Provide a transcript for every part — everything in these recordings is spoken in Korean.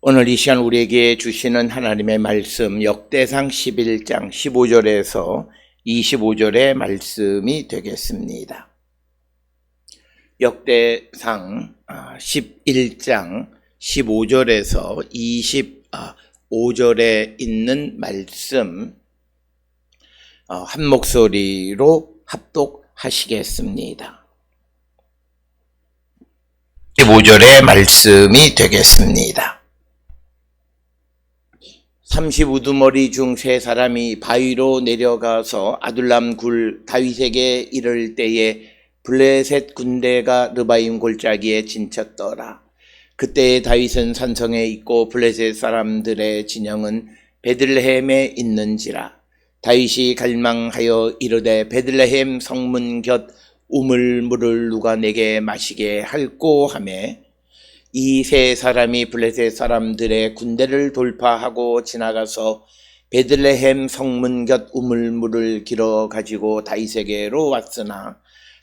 오늘 이 시간 우리에게 주시는 하나님의 말씀 역대상 11장 15절에서 25절의 말씀이 되겠습니다. 역대상 11장 15절에서 25절에 있는 말씀 한 목소리로 합독하시겠습니다. 15절의 말씀이 되겠습니다. 30우두머리 중 세 사람이 바위로 내려가서 아둘람 굴 다윗에게 이를 때에 블레셋 군대가 르바임 골짜기에 진쳤더라. 그때 다윗은 산성에 있고 블레셋 사람들의 진영은 베들레헴에 있는지라. 다윗이 갈망하여 이르되 베들레헴 성문 곁 우물물을 누가 내게 마시게 할꼬 하매 이 세 사람이 블레셋 사람들의 군대를 돌파하고 지나가서 베들레헴 성문 곁 우물물을 길어 가지고 다윗에게로 왔으나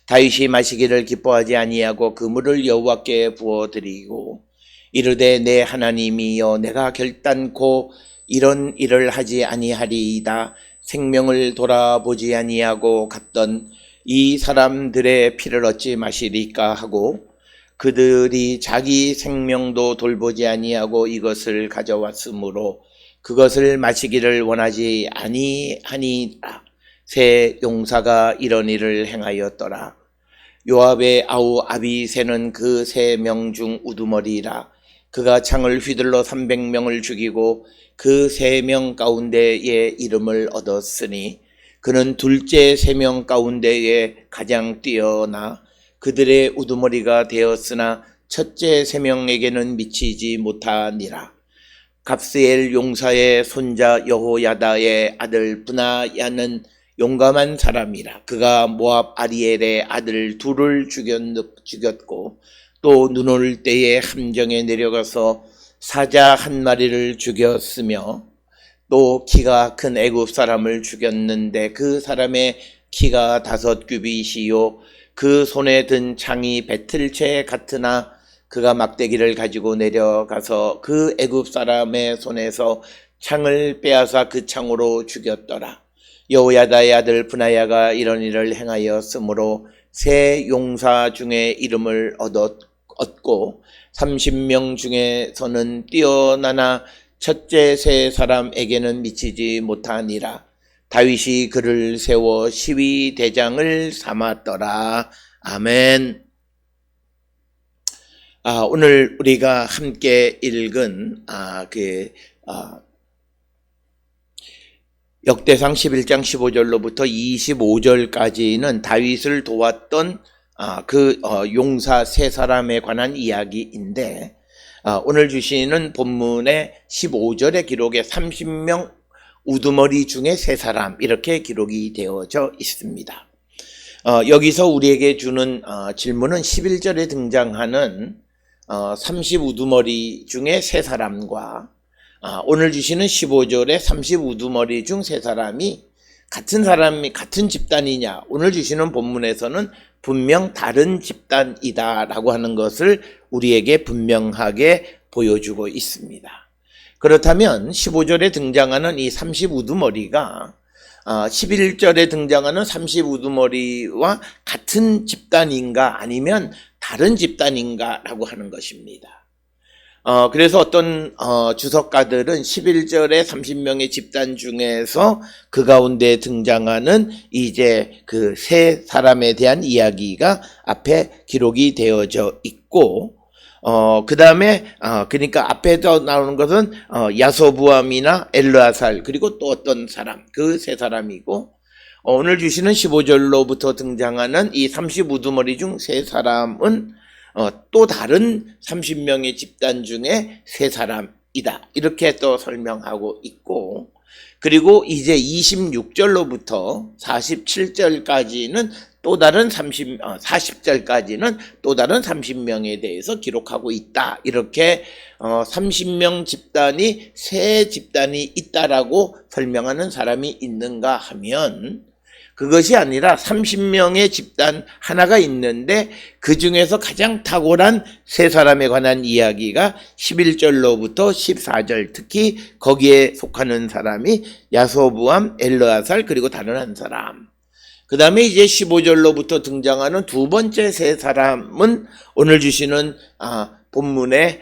다윗이 마시기를 기뻐하지 아니하고 그 물을 여호와께 부어드리고 이르되 내 하나님이여 내가 결단코 이런 일을 하지 아니하리이다. 생명을 돌아보지 아니하고 갔던 이 사람들의 피를 어찌 마시리까 하고 그들이 자기 생명도 돌보지 아니하고 이것을 가져왔으므로 그것을 마시기를 원하지 아니하니라. 세 용사가 이런 일을 행하였더라. 요압의 아우 아비새는 그 3명 중 우두머리라. 그가 창을 휘둘러 300명을 죽이고 그 3명 가운데의 이름을 얻었으니 그는 둘째 3명 가운데에 가장 뛰어나 그들의 우두머리가 되었으나 첫째 3명에게는 미치지 못하니라. 갑스엘 용사의 손자 여호야다의 아들 브나야는 용감한 사람이라. 그가 모압 아리엘의 아들 둘을 죽였고 또 눈 올 때에 함정에 내려가서 사자 1마리를 죽였으며 또 키가 큰 애굽 사람을 죽였는데 그 사람의 키가 5규빗이요 그 손에 든 창이 배틀채 같으나 그가 막대기를 가지고 내려가서 그 애굽 사람의 손에서 창을 빼앗아 그 창으로 죽였더라. 여호야다의 아들 브나야가 이런 일을 행하였으므로 세 용사 중에 이름을 얻고 30명 중에서는 뛰어나나 첫째 세 사람에게는 미치지 못하니라. 다윗이 그를 세워 시위대장을 삼았더라. 아멘. 오늘 우리가 함께 읽은 역대상 11장 15절로부터 25절까지는 다윗을 도왔던 용사 세 사람에 관한 이야기인데 오늘 주시는 본문의 15절의 기록에 30명 우두머리 중에 세 사람 이렇게 기록이 되어져 있습니다. 여기서 우리에게 주는 질문은 11절에 등장하는 30우두머리 중에 세 사람과 오늘 주시는 15절에 30우두머리 중 세 사람이 같은 집단이냐. 오늘 주시는 본문에서는 분명 다른 집단이다라고 하는 것을 우리에게 분명하게 보여주고 있습니다. 그렇다면 15절에 등장하는 이 30우두머리가 11절에 등장하는 30우두머리와 같은 집단인가 아니면 다른 집단인가 라고 하는 것입니다. 그래서 어떤 주석가들은 11절에 30명의 집단 중에서 그 가운데 등장하는 이제 그 세 사람에 대한 이야기가 앞에 기록이 되어져 있고 그 다음에 그러니까 앞에서 나오는 것은 야소부암이나 엘르아살 그리고 또 어떤 사람 그 세 사람이고 오늘 주시는 15절로부터 등장하는 이 30우두머리 중 세 사람은 또 다른 30명의 집단 중에 세 사람이다 이렇게 또 설명하고 있고 그리고 이제 26절로부터 47절까지는 또 다른 40절까지는 또 다른 30명에 대해서 기록하고 있다. 이렇게 30명 집단이 세 집단이 있다라고 설명하는 사람이 있는가 하면 그것이 아니라 30명의 집단 하나가 있는데 그 중에서 가장 탁월한 세 사람에 관한 이야기가 11절로부터 14절, 특히 거기에 속하는 사람이 야소부암, 엘르아살, 그리고 다른 한 사람. 그 다음에 이제 15절로부터 등장하는 두 번째 세 사람은 오늘 주시는 본문에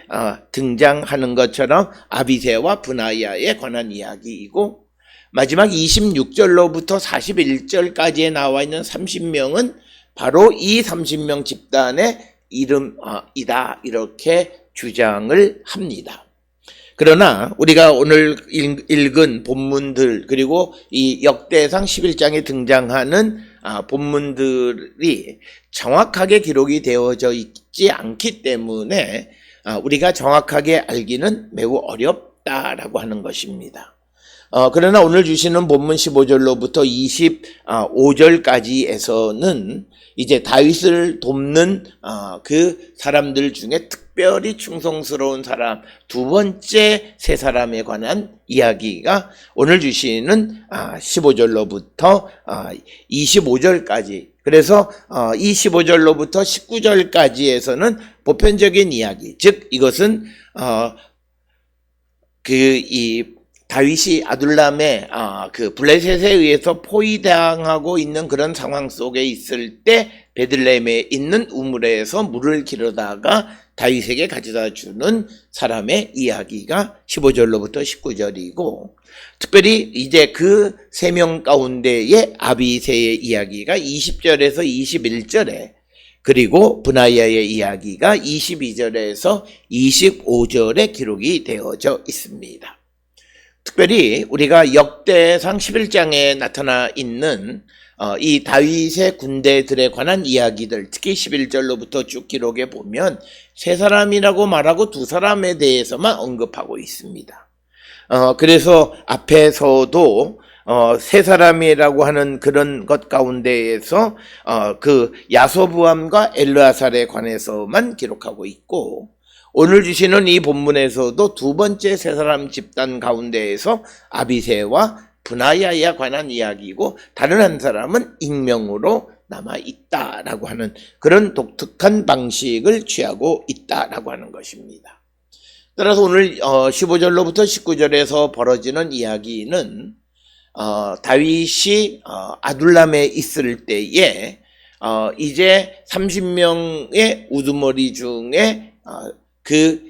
등장하는 것처럼 아비새와 브나야에 관한 이야기이고, 마지막 26절로부터 41절까지에 나와 있는 30명은 바로 이 30명 집단의 이름이다, 이렇게 주장을 합니다. 그러나 우리가 오늘 읽은 본문들, 그리고 이 역대상 11장에 등장하는 본문들이 정확하게 기록이 되어져 있지 않기 때문에 우리가 정확하게 알기는 매우 어렵다라고 하는 것입니다. 그러나 오늘 주시는 본문 15절로부터 25절까지에서는 이제 다윗을 돕는 그 사람들 중에 특별히 충성스러운 사람, 두 번째 세 사람에 관한 이야기가 오늘 주시는 15절로부터 25절까지, 그래서 이 15절로부터 19절까지에서는 보편적인 이야기, 즉 이것은 다윗이 아둘람의 그 블레셋에 의해서 포위당하고 있는 그런 상황 속에 있을 때 베들레헴에 있는 우물에서 물을 기르다가 다윗에게 가져다 주는 사람의 이야기가 15절로부터 19절이고, 특별히 이제 그 세 명 가운데의 아비새의 이야기가 20절에서 21절에, 그리고 브나야의 이야기가 22절에서 25절에 기록이 되어져 있습니다. 특별히 우리가 역대상 11장에 나타나 있는 이 다윗의 군대들에 관한 이야기들, 특히 11절로부터 쭉 기록해 보면 세 사람이라고 말하고 두 사람에 대해서만 언급하고 있습니다. 그래서 앞에서도 세 사람이라고 하는 그런 것 가운데에서 그 야소부암과 엘르아살에 관해서만 기록하고 있고, 오늘 주시는 이 본문에서도 두 번째 세 사람 집단 가운데에서 아비새와 브나야에 관한 이야기고, 다른 한 사람은 익명으로 남아있다라고 하는 그런 독특한 방식을 취하고 있다라고 하는 것입니다. 따라서 오늘 15절로부터 19절에서 벌어지는 이야기는 다윗이 아둘람에 있을 때에 이제 30명의 우두머리 중에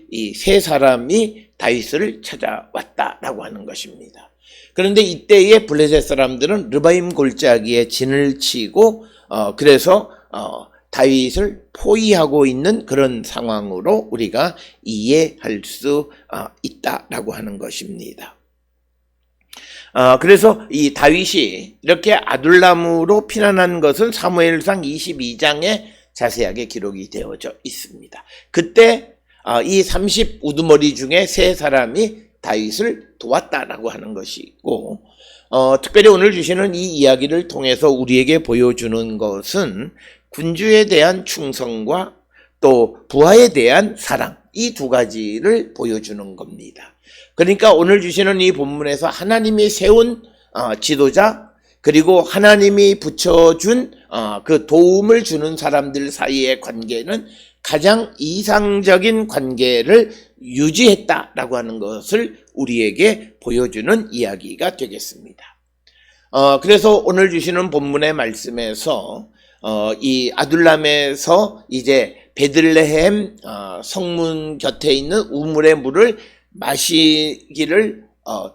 이 세 사람이 다윗을 찾아왔다라고 하는 것입니다. 그런데 이때의 블레셋 사람들은 르바임 골짜기에 진을 치고 그래서 다윗을 포위하고 있는 그런 상황으로 우리가 이해할 수 있다라고 하는 것입니다. 그래서 이 다윗이 이렇게 아둘람으로 피난한 것은 사무엘상 22장에 자세하게 기록이 되어져 있습니다. 그때 이 30 우두머리 중에 세 사람이 다윗을 도왔다라고 하는 것이고, 특별히 오늘 주시는 이 이야기를 통해서 우리에게 보여주는 것은 군주에 대한 충성과 또 부하에 대한 사랑, 이 두 가지를 보여주는 겁니다. 그러니까 오늘 주시는 이 본문에서 하나님이 세운 지도자, 그리고 하나님이 붙여준 그 도움을 주는 사람들 사이의 관계는 가장 이상적인 관계를 유지했다라고 하는 것을 우리에게 보여주는 이야기가 되겠습니다. 그래서 오늘 주시는 본문의 말씀에서 이 아둘람에서 이제 베들레헴 성문 곁에 있는 우물의 물을 마시기를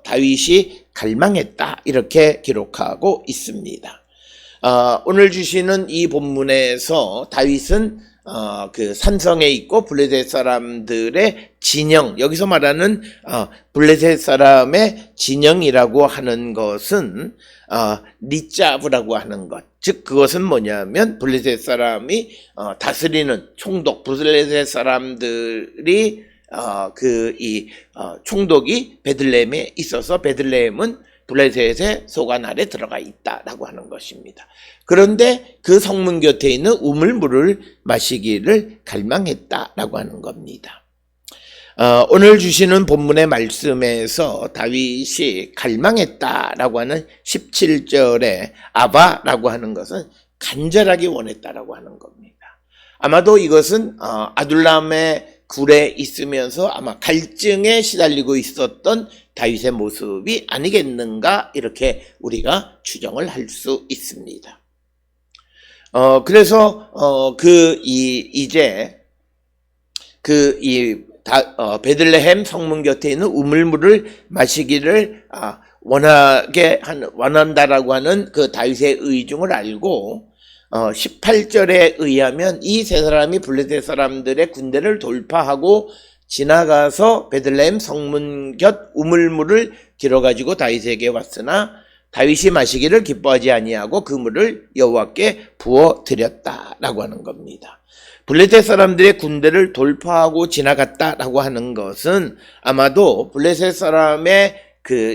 다윗이 갈망했다, 이렇게 기록하고 있습니다. 오늘 주시는 이 본문에서 다윗은 그 산성에 있고 블레셋 사람들의 진영, 여기서 말하는 블레셋 사람의 진영이라고 하는 것은 니짜브라고 하는 것, 즉 그것은 뭐냐면 블레셋 사람이 다스리는 총독, 블레셋 사람들이 총독이 베들레헴에 있어서 베들레헴은 블레셋의 소관 아래 들어가 있다라고 하는 것입니다. 그런데 그 성문 곁에 있는 우물물을 마시기를 갈망했다라고 하는 겁니다. 오늘 주시는 본문의 말씀에서 다윗이 갈망했다라고 하는 17절에 아바라고 하는 것은 간절하게 원했다라고 하는 겁니다. 아마도 이것은 아둘람의 굴에 있으면서 아마 갈증에 시달리고 있었던 다윗의 모습이 아니겠는가 이렇게 우리가 추정을 할 수 있습니다. 그래서 베들레헴 성문 곁에 있는 우물물을 마시기를 원한다라고 하는 그 다윗의 의중을 알고 18절에 의하면 이 세 사람이 블레셋 사람들의 군대를 돌파하고 지나가서 베들레헴 성문 곁 우물물을 길어가지고 다윗에게 왔으나 다윗이 마시기를 기뻐하지 아니하고 그 물을 여호와께 부어 드렸다라고 하는 겁니다. 블레셋 사람들의 군대를 돌파하고 지나갔다라고 하는 것은 아마도 블레셋 사람의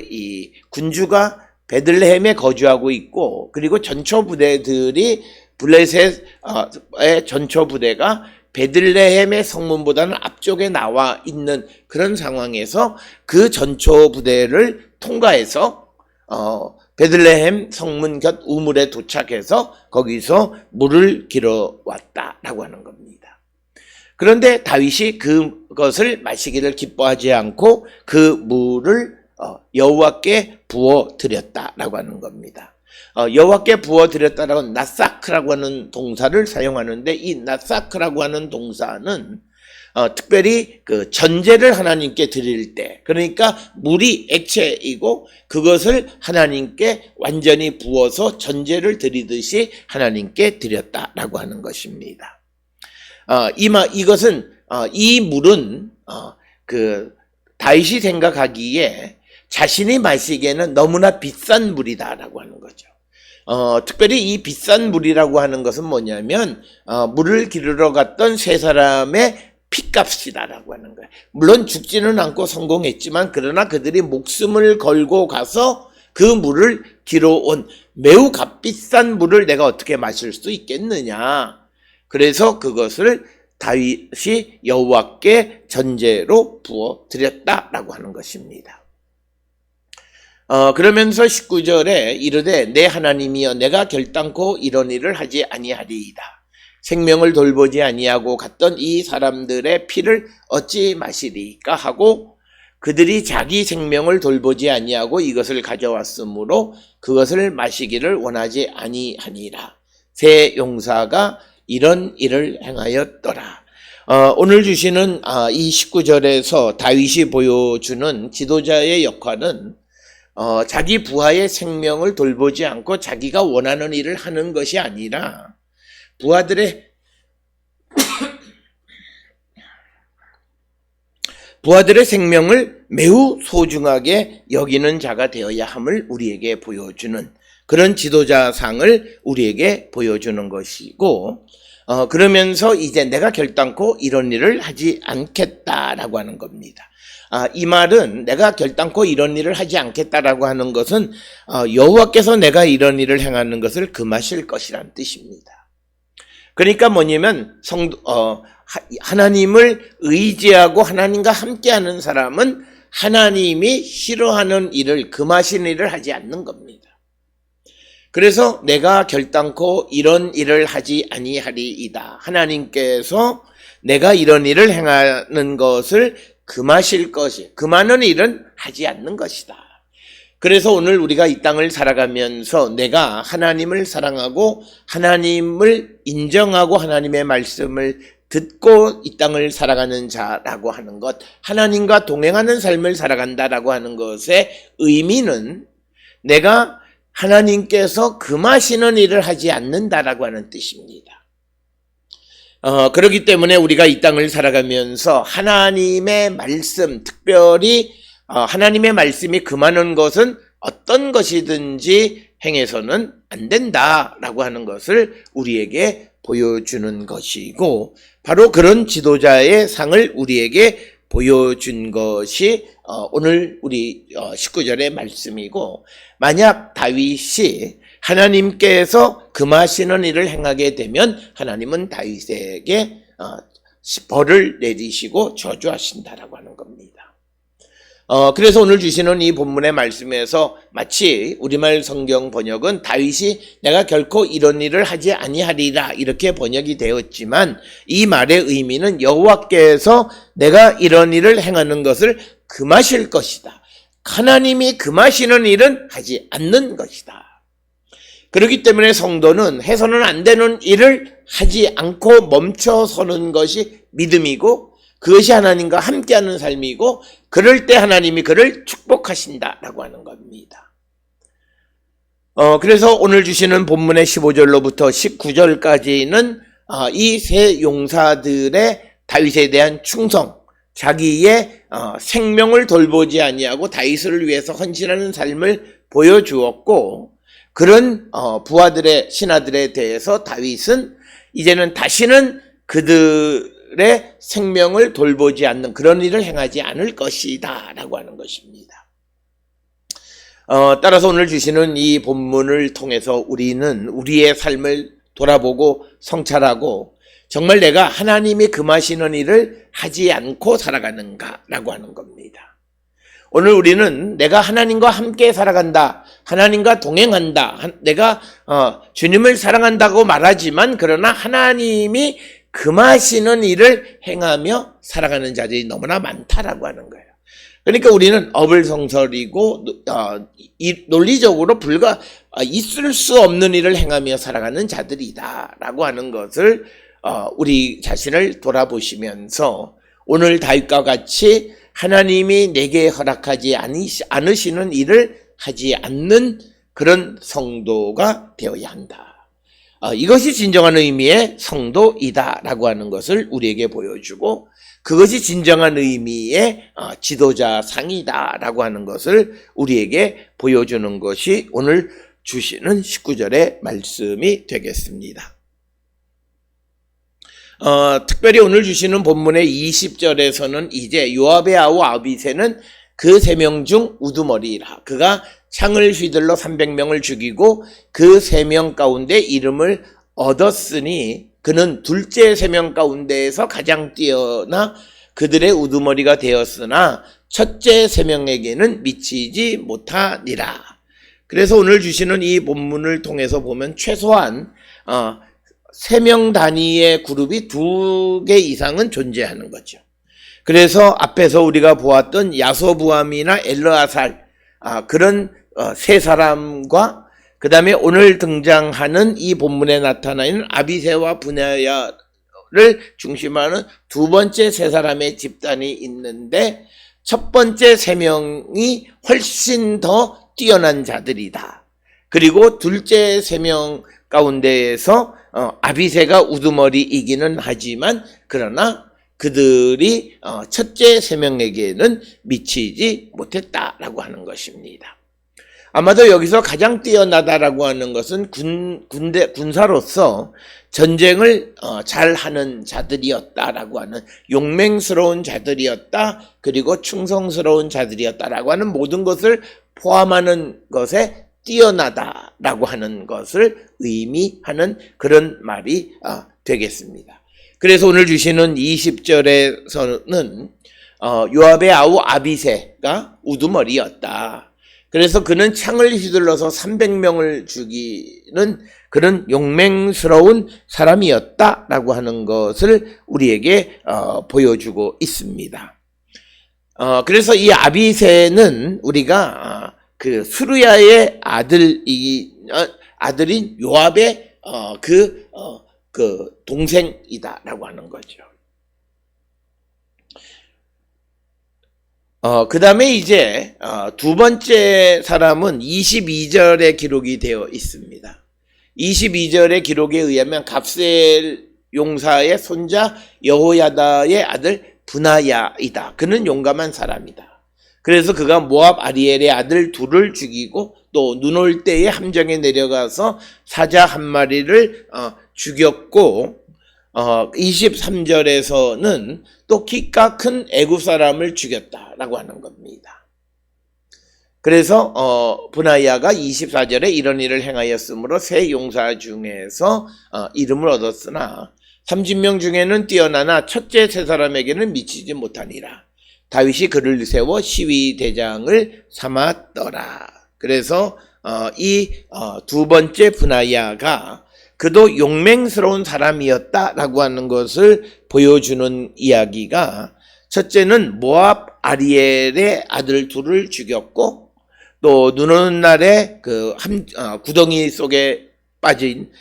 이 군주가 베들레헴에 거주하고 있고, 그리고 전초 부대들이 블레셋의 전초 부대가 베들레헴의 성문보다는 앞쪽에 나와 있는 그런 상황에서 그 전초 부대를 통과해서 베들레헴 성문 곁 우물에 도착해서 거기서 물을 길어 왔다라고 하는 겁니다. 그런데 다윗이 그것을 마시기를 기뻐하지 않고 그 물을 여호와께 부어 드렸다라고 하는 겁니다. 여호와께 부어 드렸다라고 하는 나사크라고 하는 동사를 사용하는데, 이 나사크라고 하는 동사는 특별히 그 전제를 하나님께 드릴 때, 그러니까 물이 액체이고 그것을 하나님께 완전히 부어서 전제를 드리듯이 하나님께 드렸다라고 하는 것입니다. 이것은 이 물은 그 다윗이 생각하기에 자신이 마시기에는 너무나 비싼 물이다라고 하는 거죠. 특별히 이 비싼 물이라고 하는 것은 뭐냐면 물을 기르러 갔던 세 사람의 핏값이다라고 하는 거예요. 물론 죽지는 않고 성공했지만 그러나 그들이 목숨을 걸고 가서 그 물을 길어온 매우 값비싼 물을 내가 어떻게 마실 수 있겠느냐. 그래서 그것을 다윗이 여호와께 전제로 부어 드렸다라고 하는 것입니다. 그러면서 19절에 이르되 내 하나님이여 내가 결단코 이런 일을 하지 아니하리이다. 생명을 돌보지 아니하고 갔던 이 사람들의 피를 어찌 마시리까 하고 그들이 자기 생명을 돌보지 아니하고 이것을 가져왔으므로 그것을 마시기를 원하지 아니하니라. 새 용사가 이런 일을 행하였더라. 오늘 주시는 이 19절에서 다윗이 보여주는 지도자의 역할은 자기 부하의 생명을 돌보지 않고 자기가 원하는 일을 하는 것이 아니라 부하들의 생명을 매우 소중하게 여기는 자가 되어야 함을 우리에게 보여주는 그런 지도자상을 우리에게 보여주는 것이고, 그러면서 이제 내가 결단코 이런 일을 하지 않겠다라고 하는 겁니다. 이 말은 내가 결단코 이런 일을 하지 않겠다라고 하는 것은 여호와께서 내가 이런 일을 행하는 것을 금하실 것이란 뜻입니다. 그러니까 뭐냐면 하나님을 의지하고 하나님과 함께하는 사람은 하나님이 싫어하는 일을, 금하시는 일을 하지 않는 겁니다. 그래서 내가 결단코 이런 일을 하지 아니하리이다. 하나님께서 내가 이런 일을 행하는 것을 금하는 일은 하지 않는 것이다. 그래서 오늘 우리가 이 땅을 살아가면서 내가 하나님을 사랑하고 하나님을 인정하고 하나님의 말씀을 듣고 이 땅을 살아가는 자라고 하는 것, 하나님과 동행하는 삶을 살아간다라고 하는 것의 의미는 내가 하나님께서 금하시는 일을 하지 않는다라고 하는 뜻입니다. 그렇기 때문에 우리가 이 땅을 살아가면서 하나님의 말씀, 특별히 하나님의 말씀이 금하는 것은 어떤 것이든지 행해서는 안 된다라고 하는 것을 우리에게 보여주는 것이고, 바로 그런 지도자의 상을 우리에게 보여준 것이 오늘 우리 19절의 말씀이고, 만약 다윗이 하나님께서 금하시는 일을 행하게 되면 하나님은 다윗에게 벌을 내리시고 저주하신다라고 하는 겁니다. 그래서 오늘 주시는 이 본문의 말씀에서 마치 우리말 성경 번역은 다윗이 내가 결코 이런 일을 하지 아니하리라 이렇게 번역이 되었지만 이 말의 의미는 여호와께서 내가 이런 일을 행하는 것을 금하실 것이다. 하나님이 금하시는 일은 하지 않는 것이다. 그렇기 때문에 성도는 해서는 안 되는 일을 하지 않고 멈춰서는 것이 믿음이고 그것이 하나님과 함께하는 삶이고 그럴 때 하나님이 그를 축복하신다라고 하는 겁니다. 그래서 오늘 주시는 본문의 15절로부터 19절까지는 이 세 용사들의 다윗에 대한 충성, 자기의 생명을 돌보지 아니하고 다윗을 위해서 헌신하는 삶을 보여주었고 그런 부하들의 신하들에 대해서 다윗은 이제는 다시는 그들의 생명을 돌보지 않는 그런 일을 행하지 않을 것이다 라고 하는 것입니다. 따라서 오늘 주시는 이 본문을 통해서 우리는 우리의 삶을 돌아보고 성찰하고 정말 내가 하나님이 금하시는 일을 하지 않고 살아가는가 라고 하는 겁니다. 오늘 우리는 내가 하나님과 함께 살아간다, 하나님과 동행한다, 내가 주님을 사랑한다고 말하지만 그러나 하나님이 금하시는 일을 행하며 살아가는 자들이 너무나 많다라고 하는 거예요. 그러니까 우리는 어불성설이고 논리적으로 있을 수 없는 일을 행하며 살아가는 자들이다라고 하는 것을 우리 자신을 돌아보시면서 오늘 다윗과 같이 하나님이 내게 허락하지 않으시는 일을 하지 않는 그런 성도가 되어야 한다. 이것이 진정한 의미의 성도이다라고 하는 것을 우리에게 보여주고 그것이 진정한 의미의 지도자상이다라고 하는 것을 우리에게 보여주는 것이 오늘 주시는 19절의 말씀이 되겠습니다. 특별히 오늘 주시는 본문의 20절에서는 이제 요압의 아우 아비새는 그 3명 중 우두머리라. 그가 창을 휘둘러 300명을 죽이고 그 3명 가운데 이름을 얻었으니 그는 둘째 3명 가운데에서 가장 뛰어나 그들의 우두머리가 되었으나 첫째 3명에게는 미치지 못하니라. 그래서 오늘 주시는 이 본문을 통해서 보면 최소한 3명 단위의 그룹이 2개 이상은 존재하는 거죠. 그래서 앞에서 우리가 보았던 야소부암이나 엘르아살 그런 세 사람과 그 다음에 오늘 등장하는 이 본문에 나타나 있는 아비새와 분야야를 중심하는 두 번째 세 사람의 집단이 있는데 첫 번째 3명이 훨씬 더 뛰어난 자들이다. 그리고 둘째 3명 가운데에서 아비새가 우두머리이기는 하지만 그러나 그들이 첫째 3명에게는 미치지 못했다라고 하는 것입니다. 아마도 여기서 가장 뛰어나다라고 하는 것은 군사로서 전쟁을 잘하는 자들이었다라고 하는 용맹스러운 자들이었다. 그리고 충성스러운 자들이었다라고 하는 모든 것을 포함하는 것에 뛰어나다라고 하는 것을 의미하는 그런 말이 되겠습니다. 그래서 오늘 주시는 20절에서는 요압의 아우 아비새가 우두머리였다. 그래서 그는 창을 휘둘러서 300명을 죽이는 그런 용맹스러운 사람이었다라고 하는 것을 우리에게 보여주고 있습니다. 그래서 이 아비새는 우리가 그 스루야의 아들인 요압의 그 동생이다라고 하는 거죠. 그 다음에 이제 두 번째 사람은 22절에 기록이 되어 있습니다. 22절의 기록에 의하면 갑셀 용사의 손자 여호야다의 아들 분하야이다. 그는 용감한 사람이다. 그래서 그가 모압 아리엘의 아들 둘을 죽이고 또 눈 올 때에 함정에 내려가서 사자 한 마리를 죽였고 23절에서는 또 키가 큰 애굽 사람을 죽였다라고 하는 겁니다. 그래서 분하야가 24절에 이런 일을 행하였으므로 세 용사 중에서 이름을 얻었으나 30명 중에는 뛰어나나 첫째 세 사람에게는 미치지 못하니라. 다윗이 그를 세워 시위대장을 삼았더라. 그래서 이 두 번째 분하야가 그도 용맹스러운 사람이었다라고 하는 것을 보여주는 이야기가, 첫째는 모압 아리엘의 아들 둘을 죽였고, 또 눈 오는 날에 그 구덩이 속에 빠진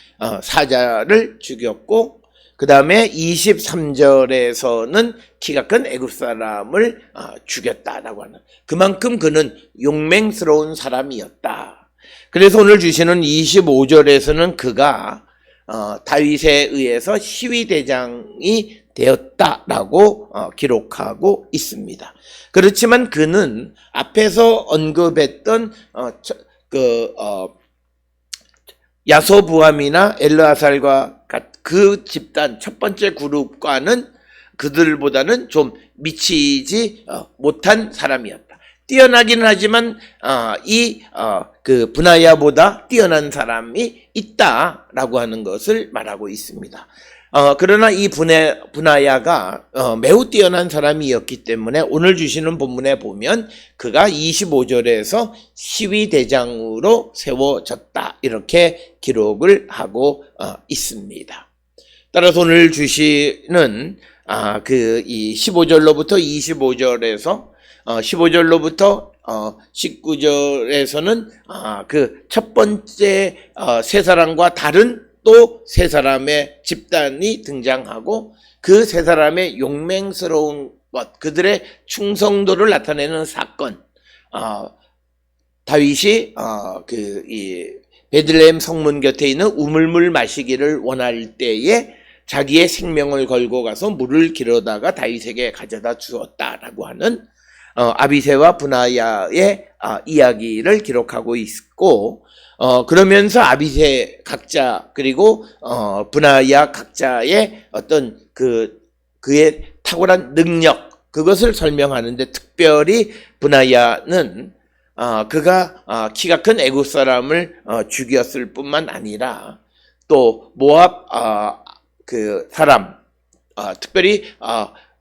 사자를 죽였고, 그 다음에 23절에서는 키가 큰 애굽 사람을 죽였다라고 하는, 그만큼 그는 용맹스러운 사람이었다. 그래서 오늘 주시는 25절에서는 그가 다윗에 의해서 시위대장이 되었다라고 기록하고 있습니다. 그렇지만 그는 앞에서 언급했던 야소부암이나 엘르아살과 그 집단 첫 번째 그룹과는, 그들보다는 좀 미치지 못한 사람이었다. 뛰어나기는 하지만 그 분하야보다 뛰어난 사람이 있다라고 하는 것을 말하고 있습니다. 그러나 이 분하야가 매우 뛰어난 사람이었기 때문에 오늘 주시는 본문에 보면 그가 25절에서 시위대장으로 세워졌다, 이렇게 기록을 하고 있습니다. 따라서 오늘 주시는 이 15절로부터 25절에서 15절로부터 19절에서는 그 첫 번째 세 사람과 다른 또 세 사람의 집단이 등장하고, 그 세 사람의 용맹스러운 것, 그들의 충성도를 나타내는 사건, 다윗이 이 베들레헴 성문 곁에 있는 우물물 마시기를 원할 때에 자기의 생명을 걸고 가서 물을 기르다가 다윗에게 가져다 주었다라고 하는 아비새와 분하야의 이야기를 기록하고 있고, 그러면서 아비새 각자 그리고 분하야 각자의 어떤 그의 탁월한 능력, 그것을 설명하는데, 특별히 분하야는 그가 키가 큰 애굽 사람을 죽였을 뿐만 아니라 또 모압 그 사람, 특별히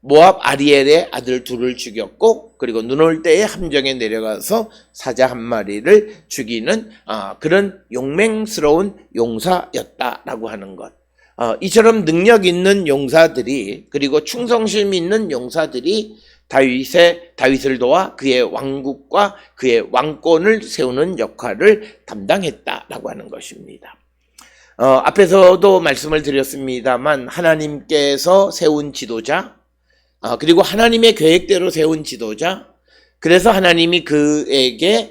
모압 아리엘의 아들 둘을 죽였고, 그리고 눈 올 때에 함정에 내려가서 사자 한 마리를 죽이는 그런 용맹스러운 용사였다라고 하는 것. 이처럼 능력 있는 용사들이, 그리고 충성심 있는 용사들이 다윗을 도와 그의 왕국과 그의 왕권을 세우는 역할을 담당했다라고 하는 것입니다. 앞에서도 말씀을 드렸습니다만, 하나님께서 세운 지도자, 그리고 하나님의 계획대로 세운 지도자, 그래서 하나님이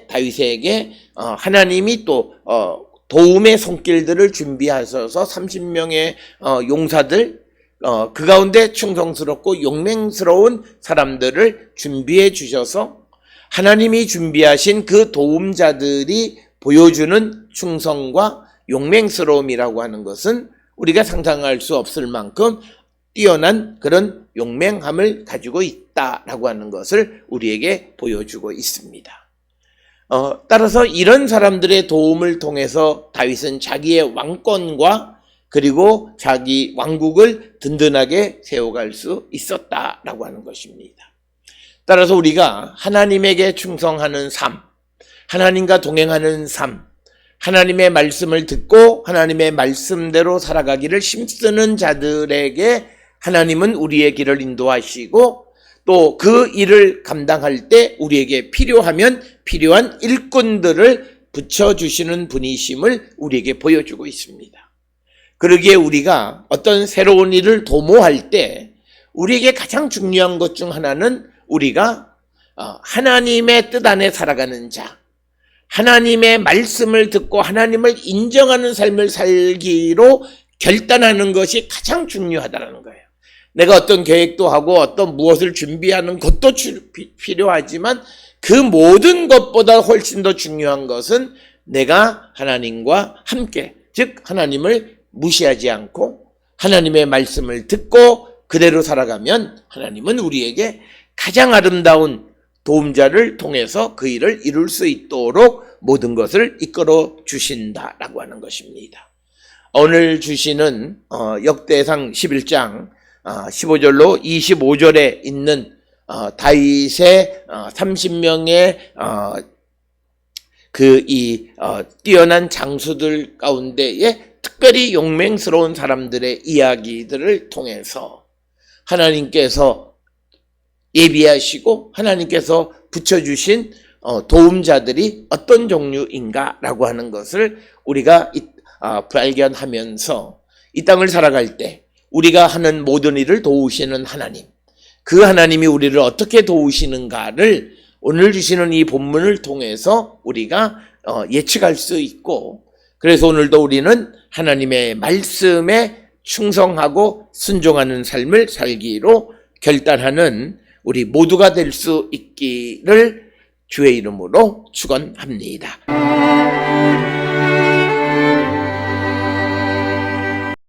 다윗에게 하나님이 또 도움의 손길들을 준비하셔서 30명의 용사들, 그 가운데 충성스럽고 용맹스러운 사람들을 준비해 주셔서, 하나님이 준비하신 그 도움자들이 보여주는 충성과 용맹스러움이라고 하는 것은 우리가 상상할 수 없을 만큼 뛰어난 그런 용맹함을 가지고 있다라고 하는 것을 우리에게 보여주고 있습니다. 따라서 이런 사람들의 도움을 통해서 다윗은 자기의 왕권과 그리고 자기 왕국을 든든하게 세워갈 수 있었다라고 하는 것입니다. 따라서 우리가 하나님에게 충성하는 삶, 하나님과 동행하는 삶, 하나님의 말씀을 듣고 하나님의 말씀대로 살아가기를 힘쓰는 자들에게 하나님은 우리의 길을 인도하시고, 또 그 일을 감당할 때 우리에게 필요하면 필요한 일꾼들을 붙여주시는 분이심을 우리에게 보여주고 있습니다. 그러기에 우리가 어떤 새로운 일을 도모할 때 우리에게 가장 중요한 것 중 하나는 우리가 하나님의 뜻 안에 살아가는 자, 하나님의 말씀을 듣고 하나님을 인정하는 삶을 살기로 결단하는 것이 가장 중요하다는 거예요. 내가 어떤 계획도 하고 어떤 무엇을 준비하는 것도 필요하지만 그 모든 것보다 훨씬 더 중요한 것은 내가 하나님과 함께, 즉 하나님을 무시하지 않고 하나님의 말씀을 듣고 그대로 살아가면 하나님은 우리에게 가장 아름다운 도움자를 통해서 그 일을 이룰 수 있도록 모든 것을 이끌어 주신다라고 하는 것입니다. 오늘 주시는 역대상 11장 15절로 25절에 있는 다윗의 30명의 뛰어난 장수들 가운데에 특별히 용맹스러운 사람들의 이야기들을 통해서 하나님께서 예비하시고 하나님께서 붙여주신 도움자들이 어떤 종류인가라고 하는 것을 우리가 발견하면서 이 땅을 살아갈 때 우리가 하는 모든 일을 도우시는 하나님, 그 하나님이 우리를 어떻게 도우시는가를 오늘 주시는 이 본문을 통해서 우리가 예측할 수 있고, 그래서 오늘도 우리는 하나님의 말씀에 충성하고 순종하는 삶을 살기로 결단하는 우리 모두가 될 수 있기를 주의 이름으로 축원합니다.